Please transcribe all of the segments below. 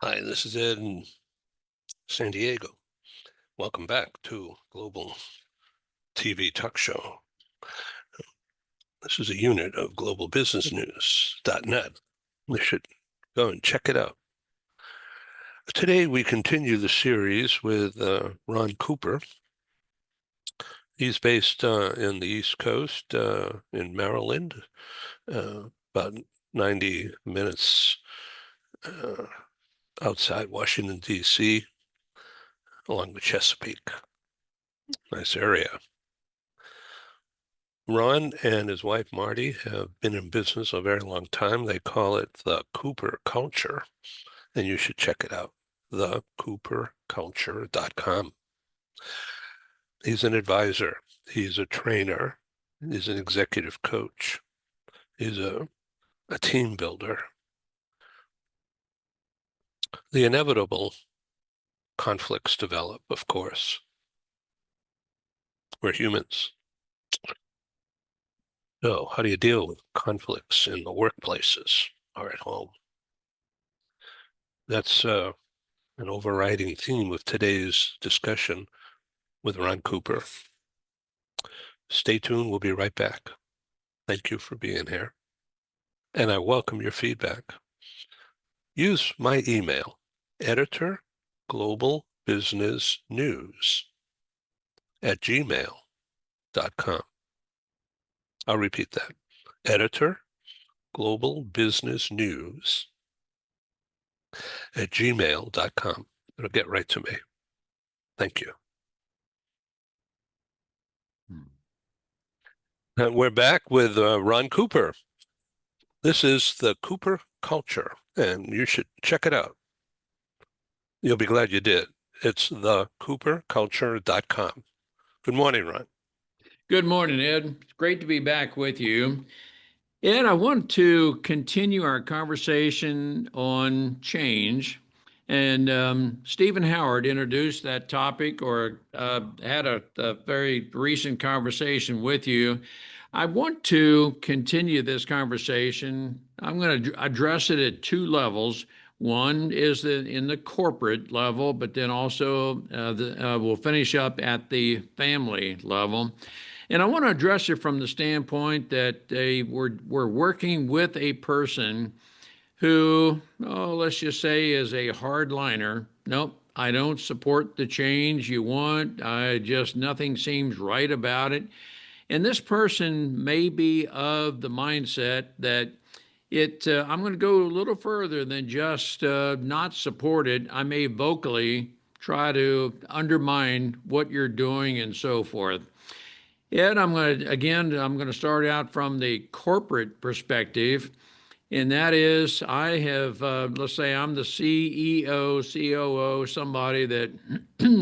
Hi, this is Ed in San Diego. Welcome back to Global TV Talk Show. This is a unit of globalbusinessnews.net. You should go and check it out. Today we continue the series with Ron Cooper. He's based in the East Coast in Maryland, about 90 minutes outside Washington, D.C., along the Chesapeake. Nice area. Ron and his wife Marty have been in business a very long time. They call it the Cooper culture, and you should check it out, thecooperculture.com. He's an advisor. He's a trainer. He's an executive coach. He's a team builder. The inevitable conflicts develop, of course. We're humans. So how do you deal with conflicts in the workplaces or at home? That's an overriding theme of today's discussion with Ron Cooper. Stay tuned. We'll be right back. Thank you for being here. And I welcome your feedback. Use my email, editor, global business news @gmail.com. I'll repeat that. Editor, global business news @gmail.com. It'll get right to me. Thank you. And we're back with Ron Cooper. This is the Cooper culture, and you should check it out. You'll be glad you did. It's thecooperculture.com. Good morning, Ron. Good morning, Ed. It's great to be back with you. Ed, I want to continue our conversation on change. And Stephen Howard introduced that topic or had a very recent conversation with you. I want to continue this conversation. I'm going to address it at two levels. One is in the corporate level, but then also we'll finish up at the family level. And I want to address it from the standpoint that we're working with a person who, let's just say, is a hardliner. Nope, I don't support the change you want. Nothing seems right about it. And this person may be of the mindset that I'm going to go a little further than just not support it. I may vocally try to undermine what you're doing and so forth. Ed, I'm going to start out from the corporate perspective, and that is I have, let's say I'm the CEO, COO, somebody that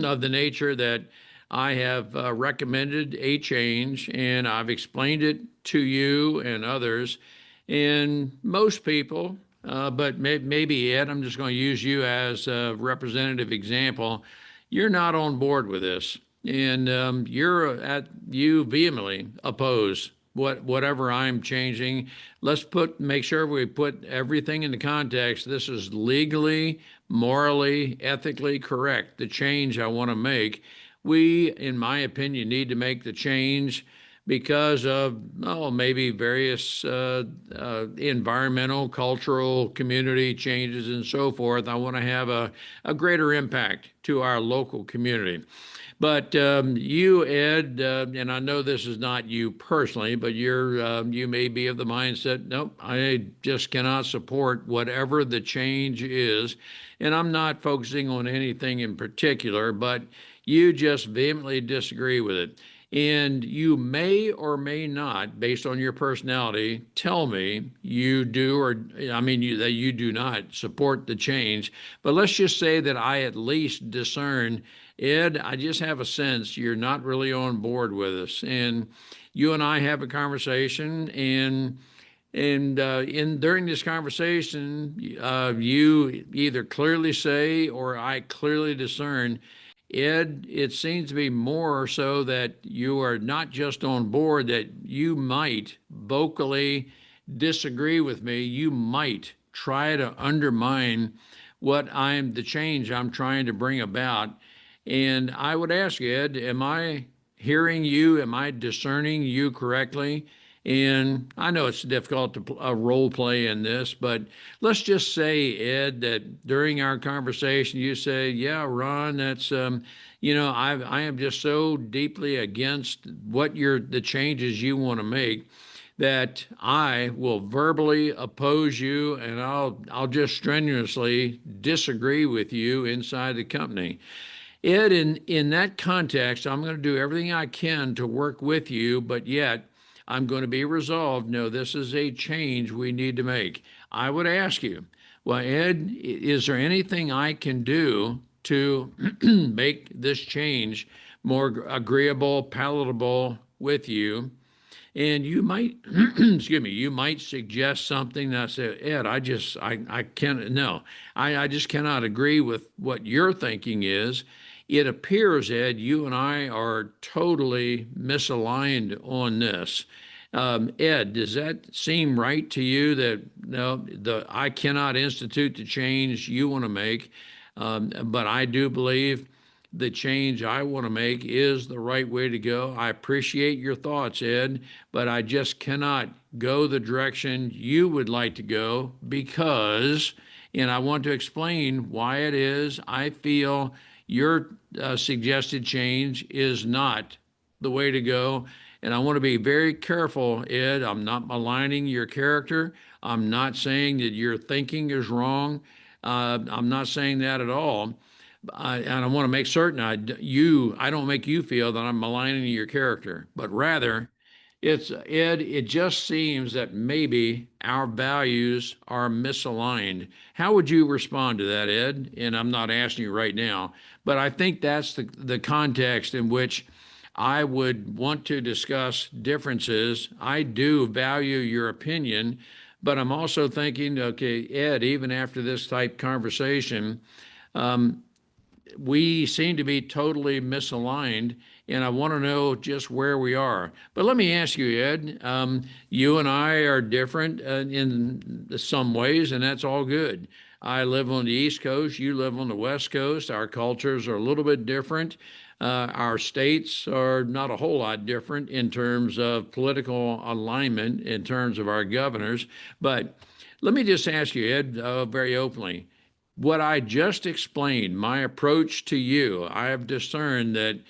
of the nature that I have recommended a change, and I've explained it to you and others, and most people, but maybe Ed, I'm just going to use you as a representative example. You're not on board with this. And you vehemently oppose whatever I'm changing. Let's make sure we put everything into context. This is legally, morally, ethically correct. The change I want to make. We, in my opinion, need to make the change because of maybe various environmental, cultural, community changes and so forth. I want to have a greater impact to our local community. But you, Ed, and I know this is not you personally, but you may be of the mindset, nope, I just cannot support whatever the change is. And I'm not focusing on anything in particular, but you just vehemently disagree with it. And you may or may not, based on your personality, tell me you do that you do not support the change. But let's just say that I at least discern, Ed, I just have a sense you're not really on board with us. And you and I have a conversation, and during this conversation, you either clearly say or I clearly discern, Ed, it seems to be more so that you are not just on board, that you might vocally disagree with me. You might try to undermine the change I'm trying to bring about. And I would ask you, Ed, am I hearing you? Am I discerning you correctly? And I know it's difficult to role play in this, but let's just say, Ed, that during our conversation, you say, "Yeah, Ron, that's I am just so deeply against the changes you want to make that I will verbally oppose you, and I'll just strenuously disagree with you inside the company." Ed, in that context, I'm going to do everything I can to work with you, but yet I'm going to be resolved. No, this is a change we need to make. I would ask you, well, Ed, is there anything I can do to make this change more agreeable, palatable with you? And you might, excuse me, you might suggest something that I say, Ed, I can't, no, I just cannot agree with what your thinking is. It appears, Ed, you and I are totally misaligned on this. Ed, does that seem right to you that no, I cannot institute the change you want to make, but I do believe the change I want to make is the right way to go. I appreciate your thoughts, Ed, but I just cannot go the direction you would like to go because, and I want to explain why it is I feel your suggested change is not the way to go. And I want to be very careful, Ed. I'm not maligning your character. I'm not saying that your thinking is wrong. I'm not saying that at all. And I want to make certain I don't make you feel that I'm maligning your character, but rather it's Ed, it just seems that maybe our values are misaligned. How would you respond to that, Ed? And I'm not asking you right now, but I think that's the context in which I would want to discuss differences. I do value your opinion, but I'm also thinking, okay, Ed, even after this type conversation, we seem to be totally misaligned, and I want to know just where we are. But let me ask you, Ed, you and I are different in some ways, and that's all good. I live on the East Coast, you live on the West Coast. Our cultures are a little bit different. Our states are not a whole lot different in terms of political alignment, in terms of our governors. But let me just ask you, Ed, very openly, what I just explained, my approach to you, I have discerned that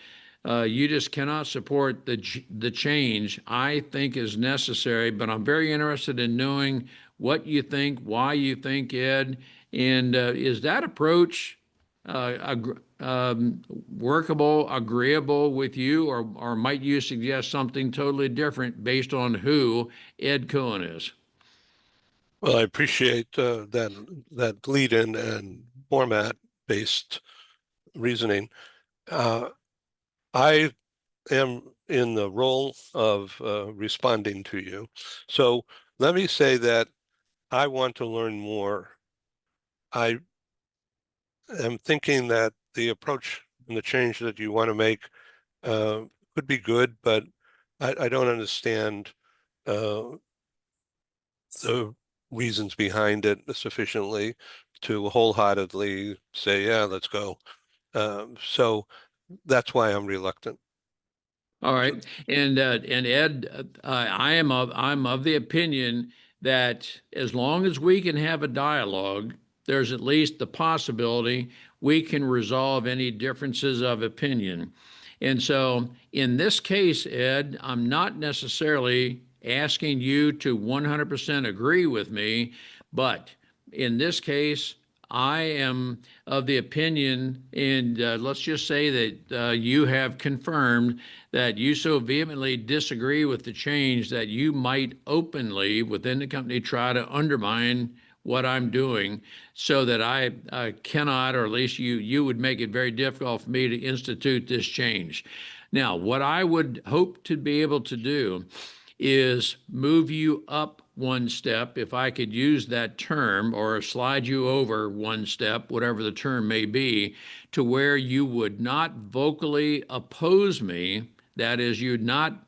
you just cannot support the change I think is necessary. But I'm very interested in knowing what you think, why you think, Ed, and is that approach workable, agreeable with you, or might you suggest something totally different based on who Ed Cohen is? Well, I appreciate that lead-in and format-based reasoning. Uh, I am in the role of responding to you. So let me say that I want to learn more. I am thinking that the approach and the change that you want to make uh, could be good, but I don't understand uh, the reasons behind it sufficiently to wholeheartedly say, yeah, let's go. So that's why I'm reluctant. All So, right, and Ed, I'm of the opinion that as long as we can have a dialogue, there's at least the possibility we can resolve any differences of opinion. And so, in this case, Ed, I'm not necessarily asking you to 100% agree with me, but in this case, I am of the opinion, and let's just say that you have confirmed that you so vehemently disagree with the change that you might openly within the company try to undermine what I'm doing so that I cannot, or at least you would make it very difficult for me to institute this change. Now, what I would hope to be able to do is move you up one step, if I could use that term, or slide you over one step, whatever the term may be, to where you would not vocally oppose me. That is, you'd not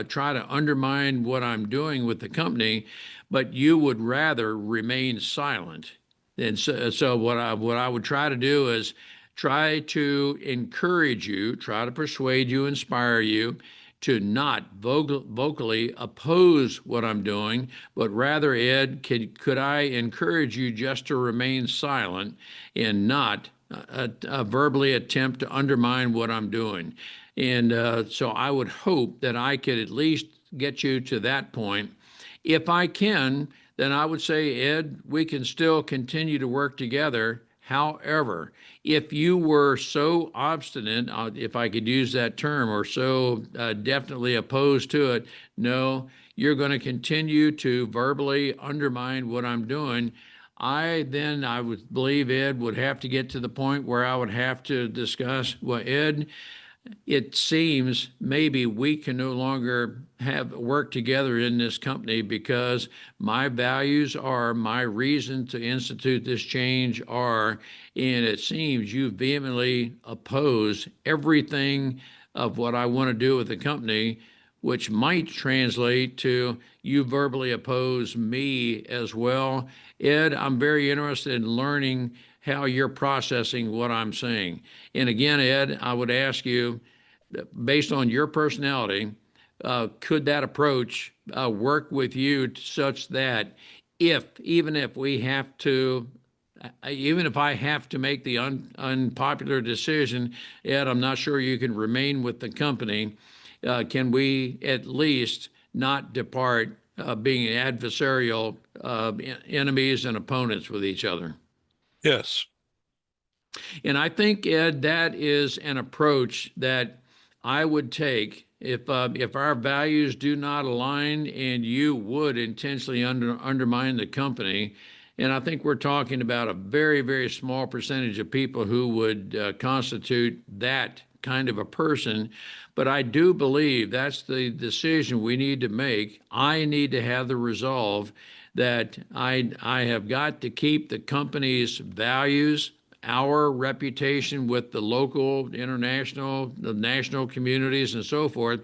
try to undermine what I'm doing with the company, but you would rather remain silent. And so what I would try to do is try to encourage you, try to persuade you, inspire you to not vocally oppose what I'm doing, but rather, Ed, could I encourage you just to remain silent and not verbally attempt to undermine what I'm doing? And so I would hope that I could at least get you to that point. If I can, then I would say, Ed, we can still continue to work together. However, if you were so obstinate, if I could use that term, or so definitely opposed to it, no, you're going to continue to verbally undermine what I'm doing. I would believe, Ed, would have to get to the point where I would have to discuss, well, Ed, it seems maybe we can no longer have work together in this company because my values are, my reason to institute this change are, and it seems you vehemently oppose everything of what I want to do with the company, which might translate to you verbally oppose me as well. Ed, I'm very interested in learning how you're processing what I'm saying. And again, Ed, I would ask you, based on your personality, could that approach work with you such that even if we have to, even if I have to make the unpopular decision, Ed, I'm not sure you can remain with the company. Can we at least not depart being adversarial enemies and opponents with each other? Yes. And I think, Ed, that is an approach that I would take if our values do not align and you would intentionally undermine the company. And I think we're talking about a very, very small percentage of people who would constitute that kind of a person. But I do believe that's the decision we need to make. I need to have the resolve that I have got to keep the company's values, our reputation with the local, international, the national communities, and so forth.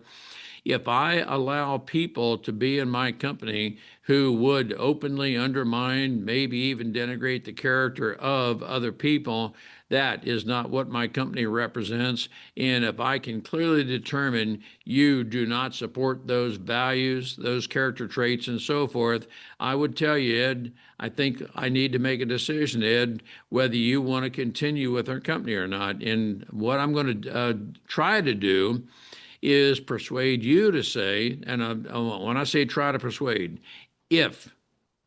If I allow people to be in my company who would openly undermine, maybe even denigrate the character of other people, that is not what my company represents. And if I can clearly determine you do not support those values, those character traits, and so forth, I would tell you, Ed, I think I need to make a decision, Ed, whether you want to continue with our company or not. And what I'm going to try to do is persuade you to say, and when I say try to persuade, if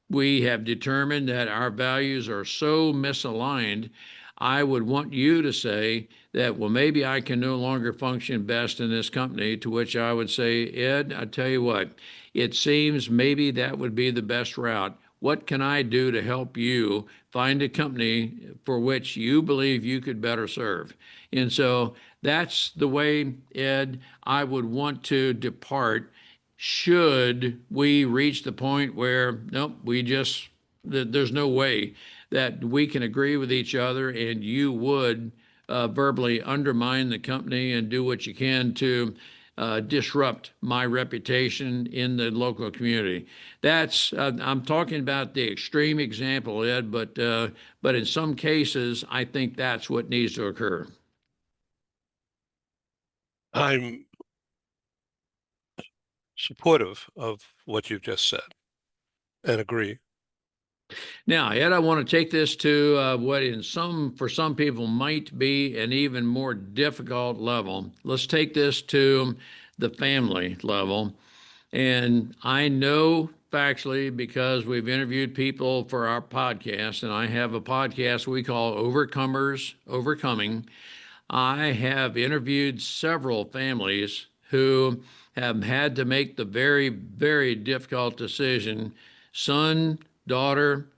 we have determined that our values are so misaligned, I would want you to say that, well, maybe I can no longer function best in this company, to which I would say, Ed, I tell you what, it seems maybe that would be the best route. What can I do to help you find a company for which you believe you could better serve? And so that's the way, Ed, I would want to depart should we reach the point where, nope, there's no way that we can agree with each other and you would verbally undermine the company and do what you can to disrupt my reputation in the local community. I'm talking about the extreme example, Ed, but in some cases, I think that's what needs to occur. I'm supportive of what you've just said and agree. Now, Ed, I want to take this to for some people might be an even more difficult level. Let's take this to the family level. And I know factually, because we've interviewed people for our podcast, and I have a podcast we call Overcomers Overcoming. I have interviewed several families who have had to make the very, very difficult decision, son, daughter,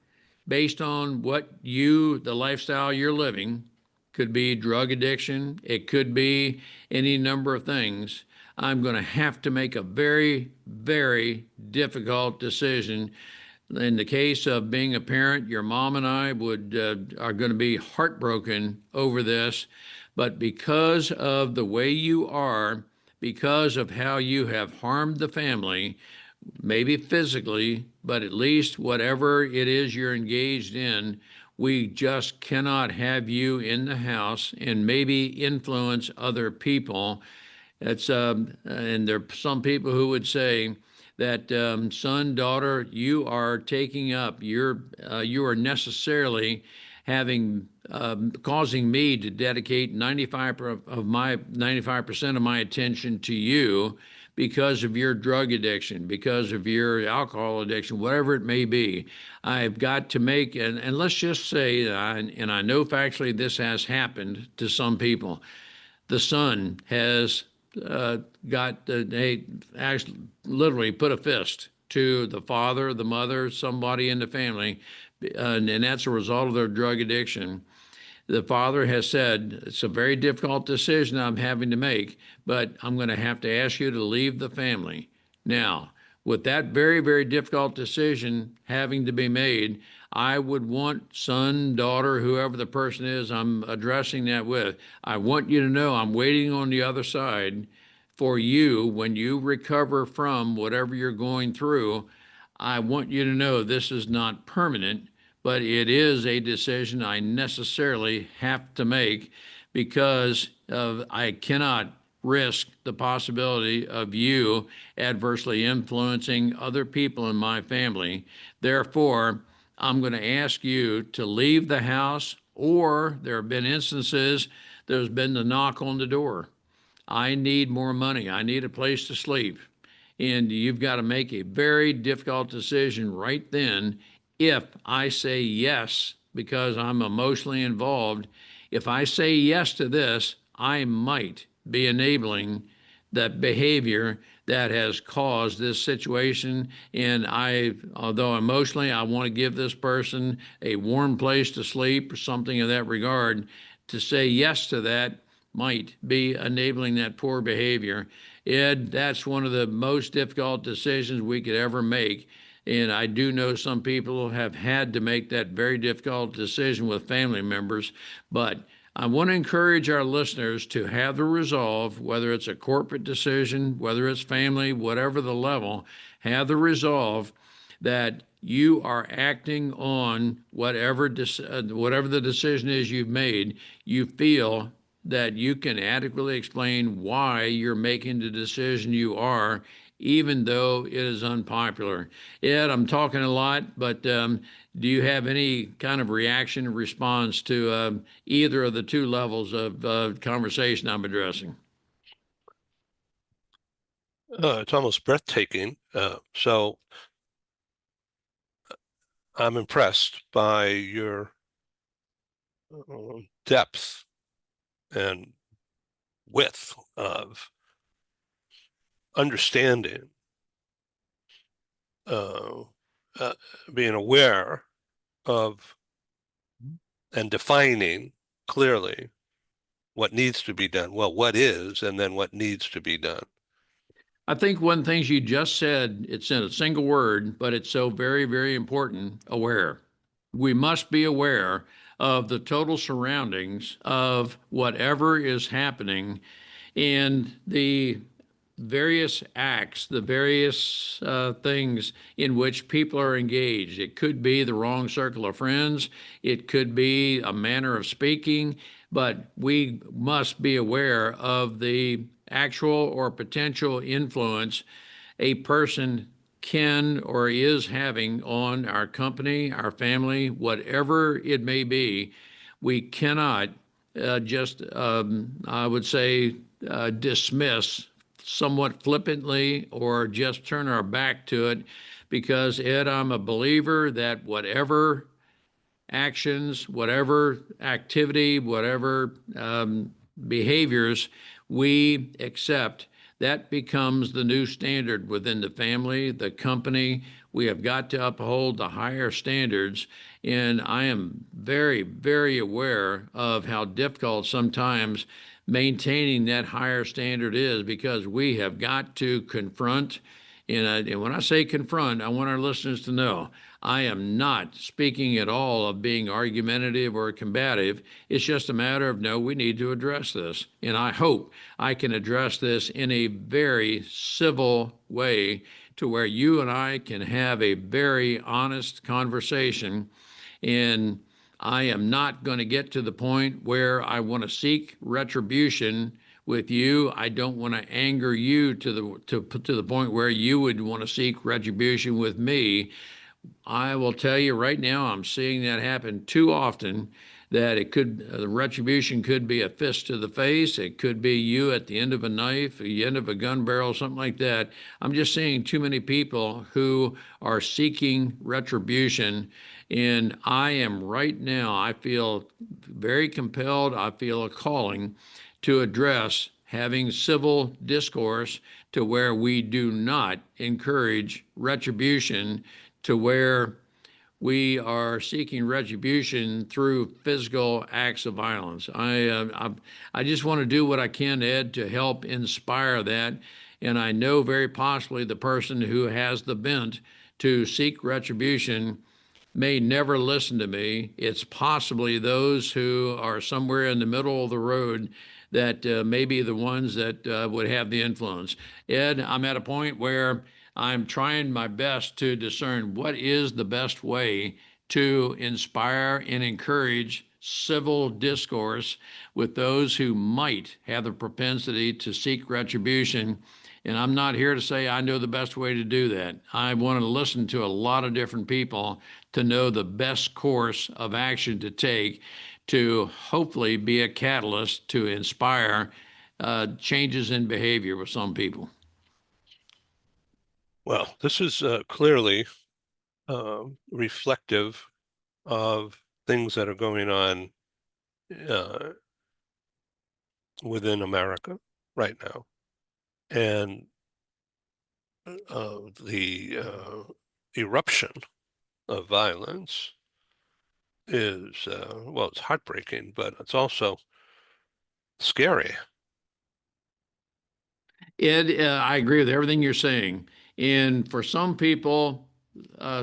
based on the lifestyle you're living. Could be drug addiction, it could be any number of things. I'm going to have to make a very, very difficult decision. In the case of being a parent, your mom and I are going to be heartbroken over this. But because of the way you are, because of how you have harmed the family, maybe physically, but at least whatever it is you're engaged in, We just cannot have you in the house and maybe influence other people. It's and there are some people who would say that son, daughter, you are taking up. You are necessarily having causing me to dedicate 95% of my attention to you because of your drug addiction, because of your alcohol addiction, whatever it may be. I've got to make, and let's just say, and I know factually this has happened to some people, the son has they actually literally put a fist to the father, the mother, somebody in the family, and that's a result of their drug addiction. The father has said, it's a very difficult decision I'm having to make, but I'm going to have to ask you to leave the family. Now, with that very, very difficult decision having to be made, I would want son, daughter, whoever the person is I'm addressing that with, I want you to know I'm waiting on the other side for you when you recover from whatever you're going through. I want you to know this is not permanent, but it is a decision I necessarily have to make because I cannot risk the possibility of you adversely influencing other people in my family. Therefore, I'm going to ask you to leave the house, or there have been instances there's been the knock on the door. I need more money. I need a place to sleep. And you've got to make a very difficult decision right then. If I say yes, because I'm emotionally involved, if I say yes to this, I might be enabling that behavior that has caused this situation. And although emotionally I want to give this person a warm place to sleep or something of that regard, to say yes to that might be enabling that poor behavior. Ed, that's one of the most difficult decisions we could ever make. And I do know some people have had to make that very difficult decision with family members. But I want to encourage our listeners to have the resolve, whether it's a corporate decision, whether it's family, whatever the level, have the resolve that you are acting on whatever the decision is you've made. You feel that you can adequately explain why you're making the decision you are, even though it is unpopular. Ed, I'm talking a lot, but do you have any kind of reaction or response to either of the two levels of conversation I'm addressing? It's almost breathtaking. So I'm impressed by your depth and width of understanding, uh, uh, being aware of and defining clearly what needs to be done. Well, what is, and then what needs to be done. I think one of the things you just said, it's in a single word, but it's so very, very important, aware. We must be aware of the total surroundings of whatever is happening and the various acts, the various things in which people are engaged. It could be the wrong circle of friends, it could be a manner of speaking, but we must be aware of the actual or potential influence a person can or is having on our company, our family, whatever it may be. We cannot I would say, dismiss somewhat flippantly or just turn our back to it because, Ed, I'm a believer that whatever actions, whatever activity, whatever behaviors we accept, that becomes the new standard within the family, the company. We have got to uphold the higher standards. And I am very, very aware of how difficult sometimes maintaining that higher standard is because we have got to confront. And when I say confront, I want our listeners to know I am not speaking at all of being argumentative or combative. It's just a matter of, no, we need to address this. And I hope I can address this in a very civil way to where you and I can have a very honest conversation. And I am not going to get to the point where I want to seek retribution with you. I don't want to anger you to the point where you would want to seek retribution with me. I will tell you right now, I'm seeing that happen too often that it could, the retribution could be a fist to the face. It could be you at the end of a knife, the end of a gun barrel, something like that. I'm just seeing too many people who are seeking retribution. And I am right now, I feel very compelled. I feel a calling to address having civil discourse to where we do not encourage retribution, to where we are seeking retribution through physical acts of violence. I just want to do what I can, Ed, to help inspire that. And I know very possibly the person who has the bent to seek retribution may never listen to me. It's possibly those who are somewhere in the middle of the road that may be the ones that would have the influence. Ed, I'm at a point where I'm trying my best to discern what is the best way to inspire and encourage civil discourse with those who might have the propensity to seek retribution. And I'm not here to say I know the best way to do that. I want to listen to a lot of different people to know the best course of action to take to hopefully be a catalyst to inspire changes in behavior with some people. Well, this is clearly reflective of things that are going on uh, within America right now. And the eruption of violence is, well, it's heartbreaking, but it's also scary. Ed, I agree with everything you're saying. And for some people,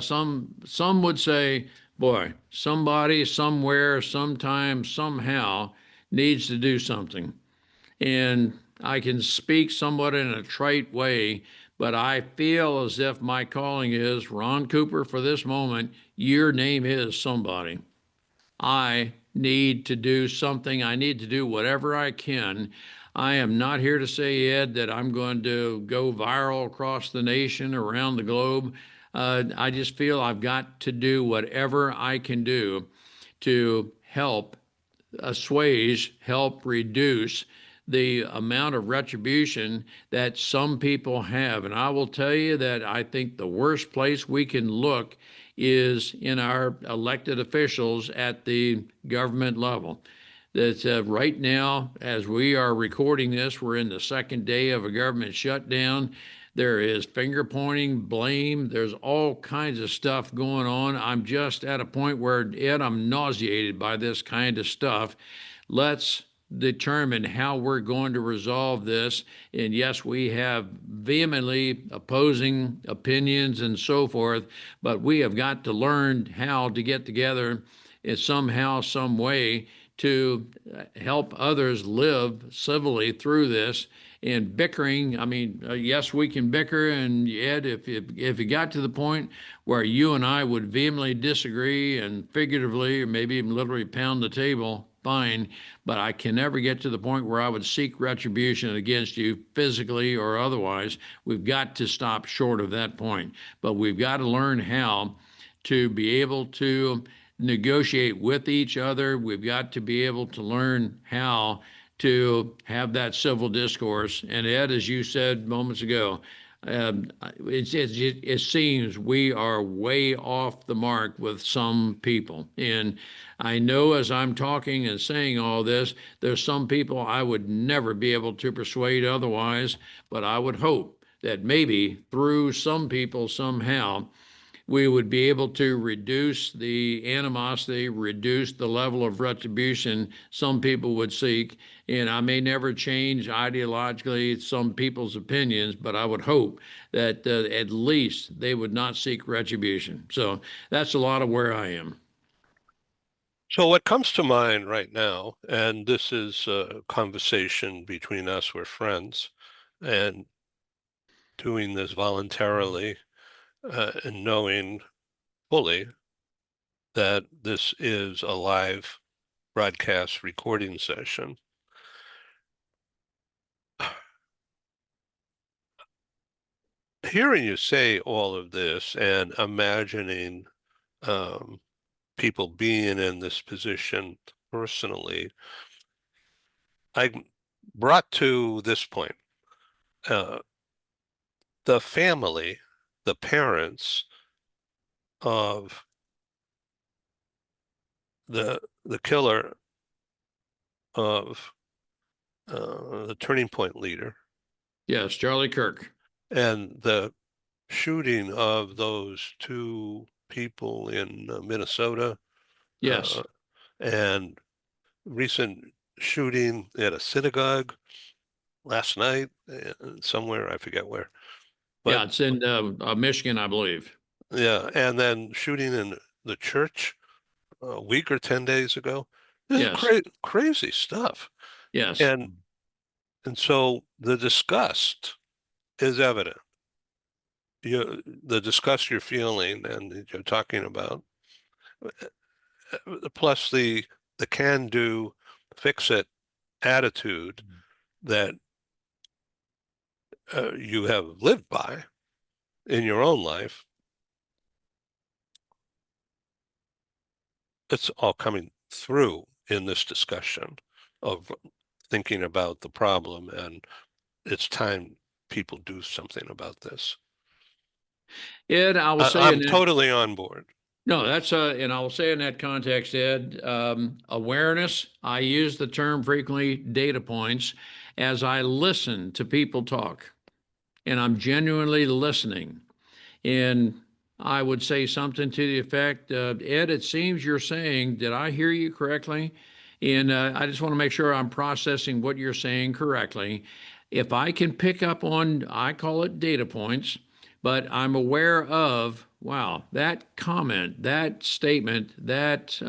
some would say, "Boy, somebody, somewhere, sometime, somehow needs to do something." And I can speak somewhat in a trite way, but I feel as if my calling is Ron Cooper for this moment. Your name is somebody. I need to do something. I need to do whatever I can. I am not here to say, Ed, that I'm going to go viral across the nation, around the globe. I just feel I've got to do whatever I can do to help assuage, help reduce the amount of retribution that some people have. And I will tell you that I think the worst place we can look is in our elected officials at the government level. That right now, as we are recording this, we're in the second day of a government shutdown. There is finger pointing, blame. There's all kinds of stuff going on. I'm just at a point where, Ed, I'm nauseated by this kind of stuff. Let's determine how we're going to resolve this. And yes, we have vehemently opposing opinions and so forth, but we have got to learn how to get together in somehow, some way to help others live civilly through this. And bickering, I mean, yes, we can bicker. And Ed, if it got to the point where you and I would vehemently disagree and figuratively or maybe even literally pound the table, fine. But I can never get to the point where I would seek retribution against you physically or otherwise. We've got to stop short of that point. But we've got to learn how to be able to negotiate with each other. We've got to be able to learn how to have that civil discourse. And Ed, as you said moments ago, it seems we are way off the mark with some people. And I know as I'm talking and saying all this, there's some people I would never be able to persuade otherwise, but I would hope that maybe through some people somehow we would be able to reduce the animosity, reduce the level of retribution some people would seek. And I may never change ideologically some people's opinions, but I would hope that at least they would not seek retribution. So that's a lot of where I am. So what comes to mind right now, and this is a conversation between us, we're friends, and doing this voluntarily and knowing fully that this is a live broadcast recording session. Hearing you say all of this and imagining people being in this position personally, I'm brought to this point. Uh, the family, the parents of the killer of the Turning Point leader Yes, Charlie Kirk. and the shooting of those two people in Minnesota Yes. and recent shooting at a synagogue last night somewhere, I forget where. But Yeah, it's in Michigan, I believe. yeah, and then shooting in the church a week or 10 days ago. This is Yes. crazy stuff. Yes. And so the disgust is evident. The disgust you're feeling and you're talking about, plus the can do, fix it attitude that you have lived by in your own life, it's all coming through in this discussion of thinking about the problem, and it's time people do something about this. Ed, I will say in I'm that, totally on board. no, that's and I will say in that context, Ed, awareness. I use the term frequently, data points, as I listen to people talk, and I'm genuinely listening. And I would say something to the effect, Ed, it seems you're saying, did I hear you correctly? And I just want to make sure I'm processing what you're saying correctly. If I can pick up on, I call it data points, but I'm aware of, wow, that comment, that statement, that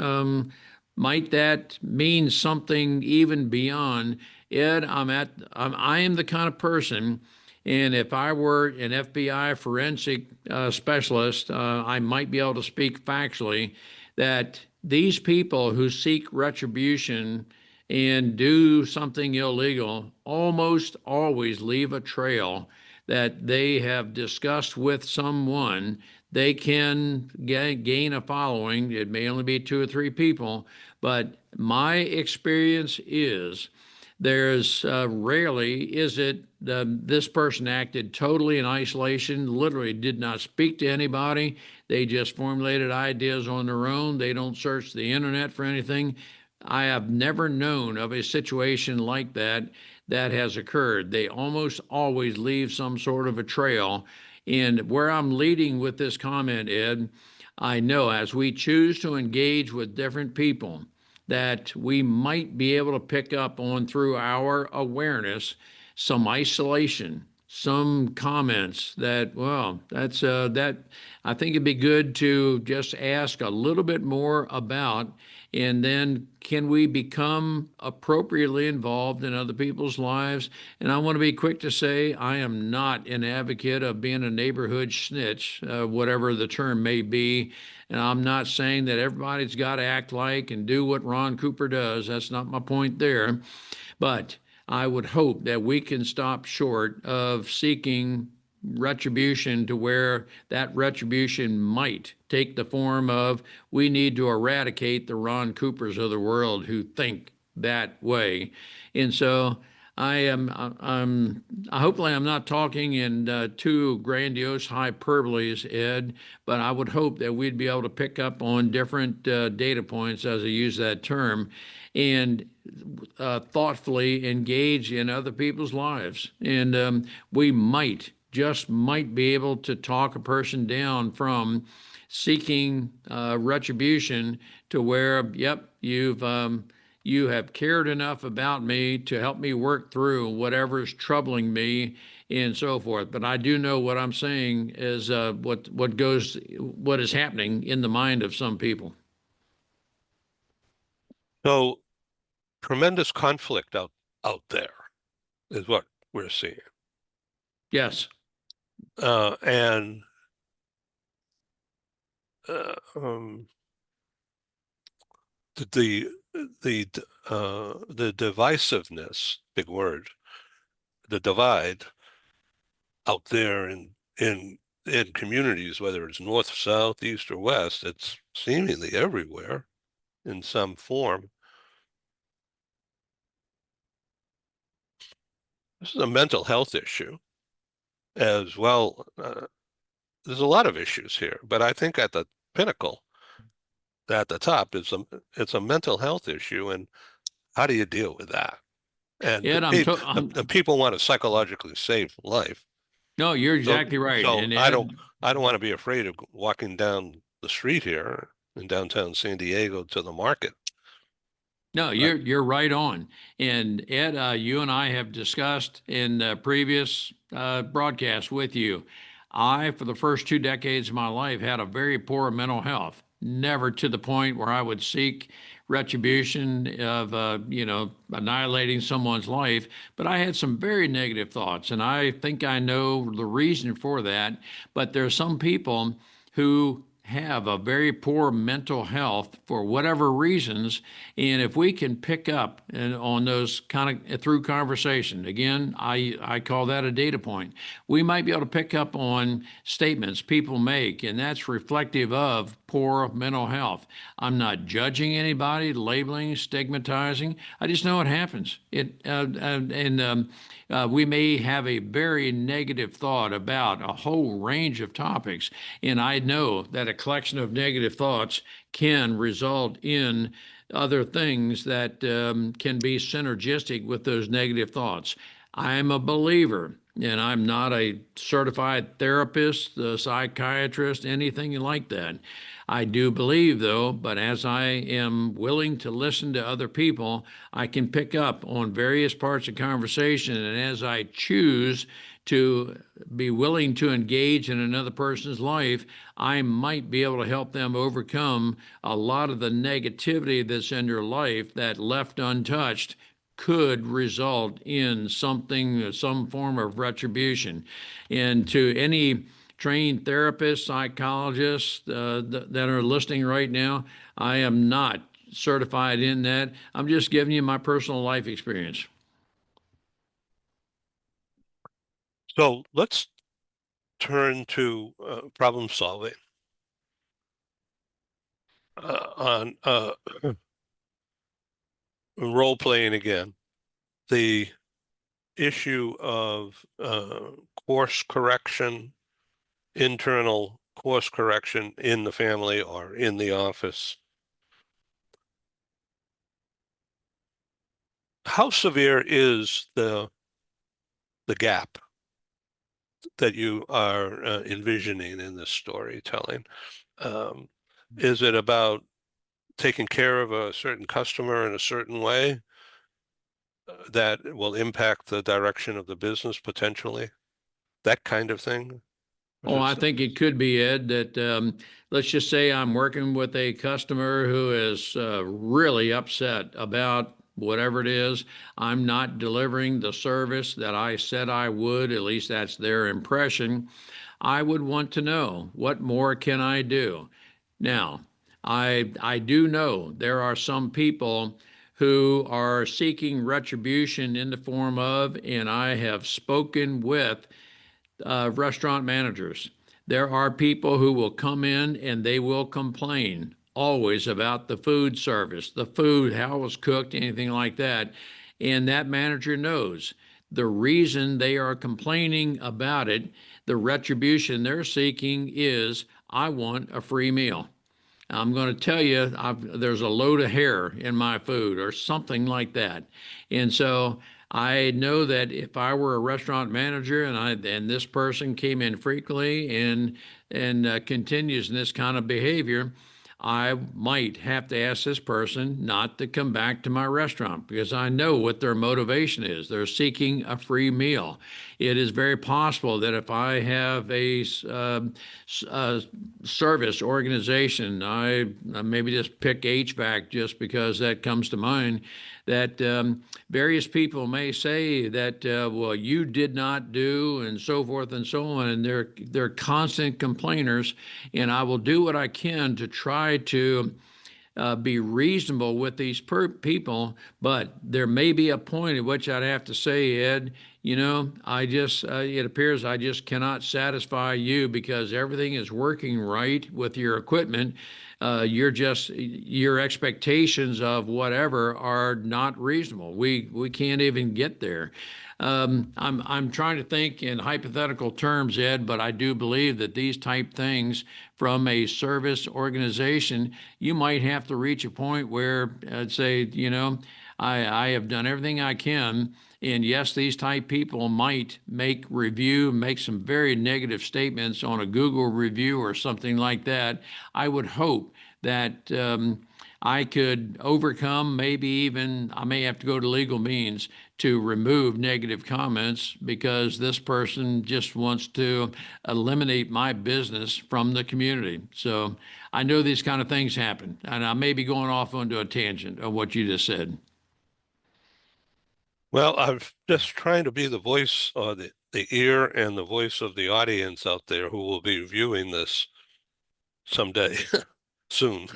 might that mean something even beyond, Ed, I am the kind of person, and if I were an FBI forensic specialist, I might be able to speak factually that these people who seek retribution and do something illegal almost always leave a trail that they have discussed with someone. They can gain a following. It may only be two or three people, but my experience is there's rarely is it this person acted totally in isolation, literally did not speak to anybody. They just formulated ideas on their own. They don't search the internet for anything. I have never known of a situation like that that has occurred. They almost always leave some sort of a trail. And where I'm leading with this comment, Ed, I know as we choose to engage with different people, that we might be able to pick up on through our awareness some isolation, some comments that, well, that's that I think it'd be good to just ask a little bit more about, and then can we become appropriately involved in other people's lives? And I want to be quick to say I am not an advocate of being a neighborhood snitch, whatever the term may be. And I'm not saying that everybody's got to act like and do what Ron Cooper does. That's not my point there. But I would hope that we can stop short of seeking retribution to where that retribution might take the form of we need to eradicate the Ron Coopers of the world who think that way. And so hopefully I'm not talking in too grandiose hyperboles, Ed, but I would hope that we'd be able to pick up on different data points as I use that term and thoughtfully engage in other people's lives. And we just might be able to talk a person down from seeking retribution to where, yep, you have cared enough about me to help me work through whatever's troubling me and so forth. But I do know what I'm saying is what is happening in the mind of some people. So tremendous conflict out there is what we're seeing. Yes. And uh, um, the the divisiveness, big word, the divide out there in communities, whether it's north, south, east, or west, it's seemingly everywhere in some form. This is a mental health issue as well. There's a lot of issues here, but I think at the pinnacle, at the top, it's a mental health issue, and how do you deal with that? And Ed, the people want to psychologically save life. no, you're So, exactly right. so And I don't, Ed, I don't want to be afraid of walking down the street here in downtown San Diego to the market. no, I, you're right on. And Ed, you and I have discussed in previous broadcasts with you. I, for the first 2 decades of my life, had a very poor mental health. Never to the point where I would seek retribution of, annihilating someone's life, but I had some very negative thoughts, and I think I know the reason for that. But there are some people who have a very poor mental health for whatever reasons. And if we can pick up on those kind of through conversation, again, I call that a data point. We might be able to pick up on statements people make, and that's reflective of poor mental health. I'm not judging anybody, labeling, stigmatizing. I just know it happens. We may have a very negative thought about a whole range of topics, and I know that a collection of negative thoughts can result in other things that can be synergistic with those negative thoughts. I'm a believer, and I'm not a certified therapist, a psychiatrist, anything like that. I do believe, though, but as I am willing to listen to other people, I can pick up on various parts of conversation. And as I choose to be willing to engage in another person's life, I might be able to help them overcome a lot of the negativity that's in their life that, left untouched, could result in something, some form of retribution. And to any trained therapists, psychologists that are listening right now, I am not certified in that. I'm just giving you my personal life experience. so let's turn to problem solving on role playing again. The issue of course correction, internal course correction in the family or in the office. How severe is the gap that you are envisioning in this storytelling? Um, is it about taking care of a certain customer in a certain way that will impact the direction of the business potentially? That kind of thing? Oh, I think it could be, Ed, that let's just say I'm working with a customer who is really upset about whatever it is. I'm not delivering the service that I said I would, at least that's their impression. I would want to know, what more can I do? Now, I do know there are some people who are seeking retribution in the form of, and I have spoken with restaurant managers. There are people who will come in and they will complain always about the food service, the food, how it was cooked, anything like that. And that manager knows the reason they are complaining about it, the retribution they're seeking is, I want a free meal. I'm going to tell you, there's a load of hair in my food or something like that. And so I know that if I were a restaurant manager and this person came in frequently and continues in this kind of behavior, I might have to ask this person not to come back to my restaurant because I know what their motivation is. They're seeking a free meal. It is very possible that if I have a service organization, I maybe just pick HVAC just because that comes to mind, that various people may say that, well, you did not do, and so forth and so on, and they're constant complainers, and I will do what I can to try to be reasonable with these people, but there may be a point at which I'd have to say, Ed, it appears I just cannot satisfy you because everything is working right with your equipment. Your expectations of whatever are not reasonable. We can't even get there. I'm trying to think in hypothetical terms, Ed, but I do believe that these type things from a service organization, you might have to reach a point where say, I have done everything I can. And yes, these type people might make some very negative statements on a Google review or something like that. I would hope that I could overcome, maybe even I may have to go to legal means to remove negative comments because this person just wants to eliminate my business from the community. So I know these kind of things happen, and I may be going off onto a tangent of what you just said. Well, I'm just trying to be the voice or the ear and the voice of the audience out there who will be viewing this someday, soon.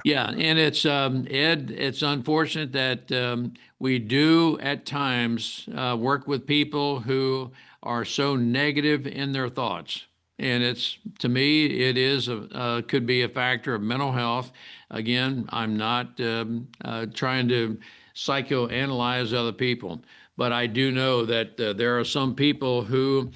Yeah, and it's Ed. It's unfortunate that we do at times work with people who are so negative in their thoughts, and it's to me it is could be a factor of mental health. Again, I'm not trying to psychoanalyze other people, but I do know that there are some people who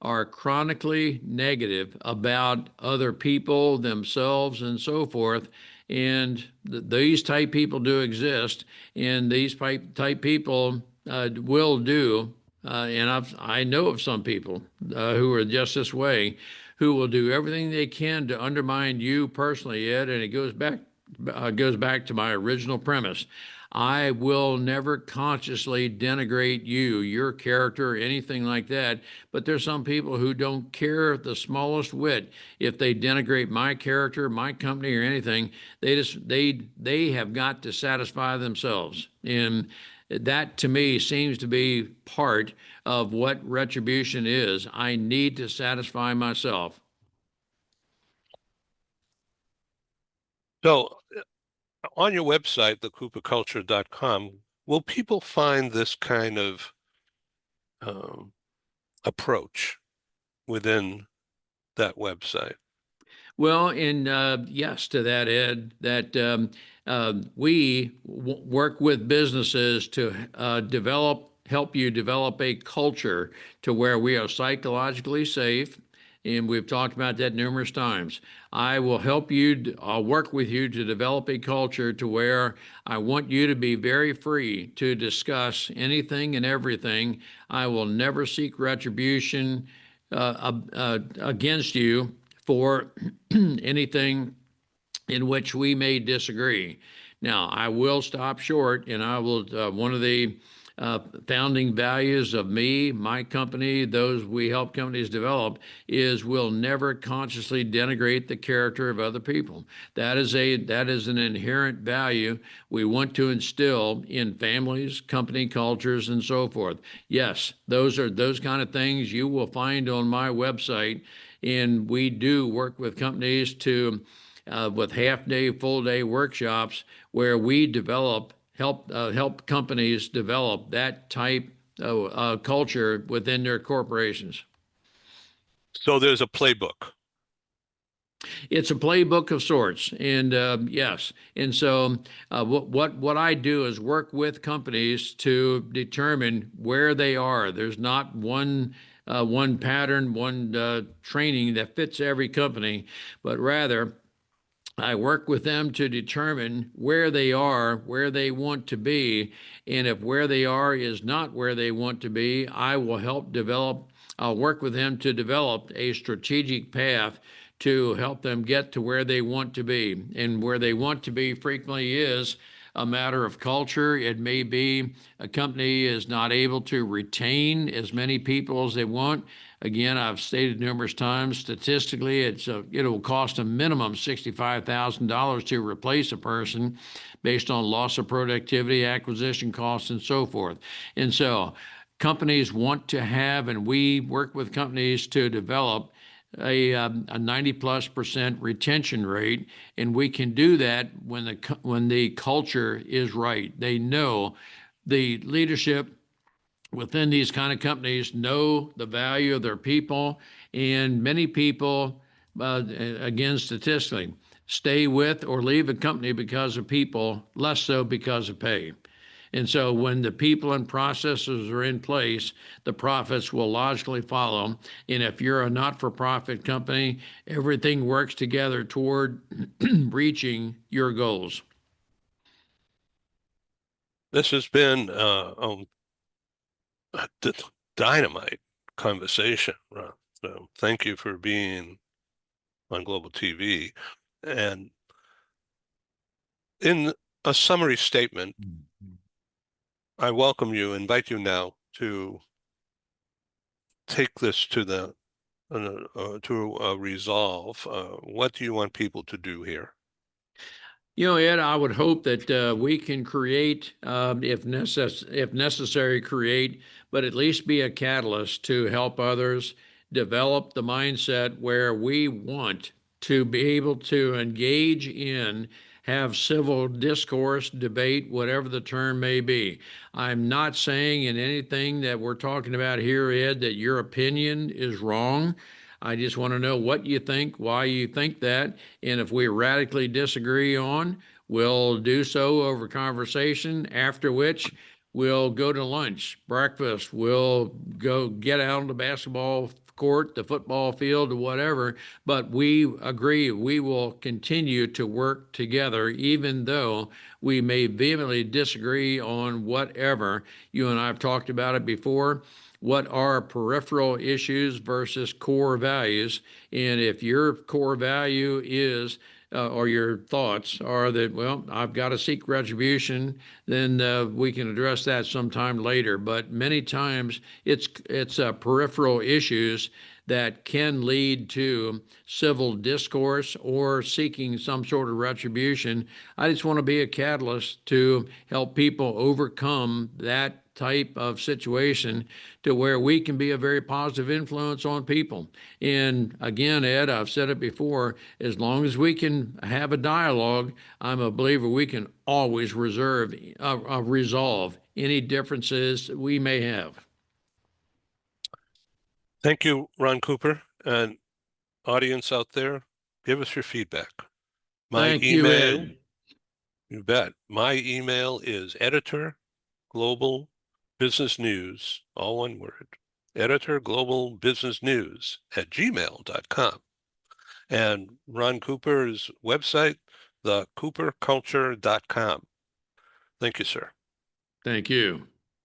are chronically negative about other people, themselves, and so forth. And these type people do exist, and these type people will do. I know of some people who are just this way, who will do everything they can to undermine you personally, Ed. And it goes back to my original premise. I will never consciously denigrate you, your character, anything like that. But there's some people who don't care the smallest whit if they denigrate my character, my company, or anything. They have got to satisfy themselves, and that to me seems to be part of what retribution is. I need to satisfy myself. So on your website, thecooperculture.com, will people find this kind of um, approach within that website? Well, and yes, to that, Ed, that we work with businesses to help you develop a culture to where we are psychologically safe. And we've talked about that numerous times. I will help you, I'll work with you to develop a culture to where I want you to be very free to discuss anything and everything. I will never seek retribution against you for anything in which we may disagree. Now, I will stop short, and I will, one of the founding values of me, my company, those we help companies develop, is we'll never consciously denigrate the character of other people. That is an inherent value we want to instill in families, company cultures, and so forth. Yes, those kind of things you will find on my website, and we do work with companies to with half-day, full-day workshops where we help companies develop that type of culture within their corporations. So there's a playbook. It's a playbook of sorts, and yes, and so what I do is work with companies to determine where they are. There's not one pattern, one training that fits every company, but rather I work with them to determine where they are, where they want to be, and if where they are is not where they want to be, I'll work with them to develop a strategic path to help them get to where they want to be. And where they want to be frequently is a matter of culture. It may be a company is not able to retain as many people as they want. Again, I've stated numerous times, statistically, it will cost a minimum $65,000 to replace a person based on loss of productivity, acquisition costs, and so forth. And so companies want to have, and we work with companies to develop a 90+% retention rate, and we can do that when the culture is right. They know the leadership within these kind of companies know the value of their people, and many people, again, statistically, stay with or leave a company because of people, less so because of pay. And so when the people and processes are in place, the profits will logically follow. And if you're a not-for-profit company, everything works together toward reaching your goals. This has been dynamite conversation, Ron. So thank you for being on Global TV. And in a summary statement, I welcome you, invite you now to take this to the to resolve. What do you want people to do here? Ed, I would hope that we can create, if necessary, create, but at least be a catalyst to help others develop the mindset where we want to be able to engage in, have civil discourse, debate, whatever the term may be. I'm not saying in anything that we're talking about here, Ed, that your opinion is wrong. I just want to know what you think, why you think that, and if we radically disagree on, we'll do so over conversation, after which we'll go to lunch, breakfast, we'll go get out on the basketball court, the football field, or whatever. But we agree we will continue to work together, even though we may vehemently disagree on whatever. You and I have talked about it before. What are peripheral issues versus core values? And if your core value is or your thoughts are that, well, I've got to seek retribution, then we can address that sometime later. But many times it's peripheral issues that can lead to civil discourse or seeking some sort of retribution. I just want to be a catalyst to help people overcome that type of situation to where we can be a very positive influence on people. And again, Ed, I've said it before, as long as we can have a dialogue, I'm a believer we can always resolve any differences we may have. Thank you, Ron Cooper, and audience out there, give us your feedback. My Thank you, email, Ed. you bet. My email is editor global business news, all one word, editor global business news at gmail.com. And Ron Cooper's website, thecooperculture.com. Thank you, sir. Thank you.